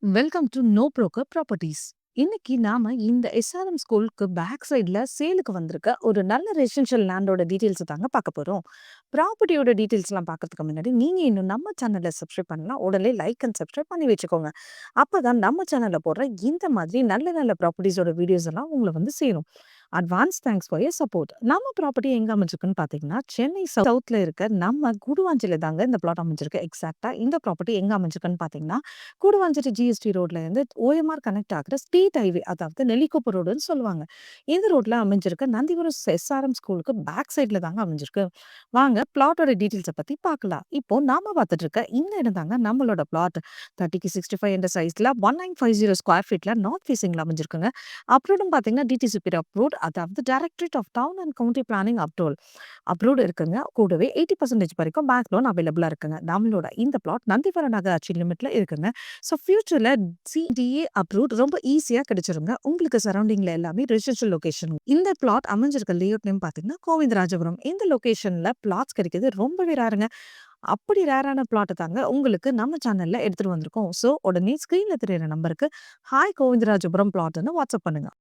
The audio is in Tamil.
Welcome to know broker properties. இன்னைக்கு நாம இந்த எஸ்ஆர்எம் ஸ்கூலுக்கு பேக் சைடுல சேலுக்கு வந்திருக்க ஒரு நல்ல ரெசிடென்ஷியல் லேண்டோட டீடைல்ஸ் தாங்க பார்க்க போறோம். ப்ராப்பர்ட்டியோட டீடைல்ஸ்லாம் பார்க்கறதுக்கு முன்னாடி நீங்க இன்னும் நம்ம சேனலை சப்ஸ்கிரைப் பண்ணலாம். உடனே லைக் அண்ட் சப்ஸ்கிரைப் பண்ணி வச்சுக்கோங்க. அப்பதான் நம்ம சேனல்ல போடுற இந்த மாதிரி நல்ல நல்ல ப்ராப்பர்ட்டிஸோட வீடியோஸ் எல்லாம் உங்களை வந்து சேரும். Advance thanks for your support. நம்ம ப்ராப்பர்ட்டி எங்க அமைஞ்சிருக்குன்னு பார்த்தீங்கன்னா, சென்னை சவுத்ல இருக்க நம்ம கூடுவாஞ்சேரியில தாங்க இந்த பிளாட் அமைஞ்சிருக்கு. எக்ஸாக்ட்டா இந்த ப்ராப்பர்ட்டி எங்க அமைஞ்சிருக்குன்னு பார்த்தீங்கன்னா, கூடுவாஞ்சேரி ஜிஎஸ்டி ரோட்ல இருந்து ஓஎம்ஆர் கனெக்ட் ஆகுற ஸ்ட்ரீட் ஹைவே, அதாவது நெல்லிக்குப்பம் ரோடுன்னு சொல்லுவாங்க. இந்த ரோட்ல அமைஞ்சிருக்க நந்திபுரம் எஸ்ஆர்எம் ஸ்கூலுக்கு பேக் சைட்ல தாங்க அமைஞ்சிருக்கு. வாங்க பிளாட்டோட டீடைல்ஸை பத்தி பார்க்கலாம். இப்போ நாம பார்த்துட்டு இருக்க இந்த இடம் தாங்க நம்மளோட பிளாட். 30க்கு 65 என்ற சைஸ்ல 1950 ஸ்கொயர் ஃபீட்ல நார்த் ஃபேசிங்ல அமைஞ்சிருக்குங்க. அப்ரூவ்டும் பார்த்தீங்கன்னா டிடிசிபி அப்ரூவ்ட், அதாவது directorate of town and county planning approved இருக்குங்க. கூடவே 80% வரைக்கும் பேங்க் லோன் அவைலபிளா இருக்குங்க. நம்மளோட இந்த பிளாட் நந்திவரம் நகராட்சி லிமிட்ல இருக்குங்க. ஸோ ஃபியூச்சர்ல சிடிஏ அப்ரூவ்ட் ரொம்ப ஈஸியா கிடைச்சிருங்க. உங்களுக்கு சரௌண்டிங்ல எல்லாமே ரெசிடென்ஷியல் லொகேஷன். இந்த பிளாட் அமைஞ்சிருக்க லேஅவுட் நேம் பார்த்தீங்கன்னா கோவிந்தராஜபுரம். இந்த லொகேஷன்ல பிளாட்ஸ் கிடைக்கிறது ரொம்பவே ரேருங்க. அப்படி ரேரான பிளாட் தாங்க உங்களுக்கு நம்ம சேனல்ல எடுத்துட்டு வந்திருக்கோம். ஸோ உடனே ஸ்கிரீன்ல தெரியுற நம்பருக்கு ஹாய் கோவிந்தராஜபுரம் பிளாட்னு வாட்ஸ்அப் பண்ணுங்க.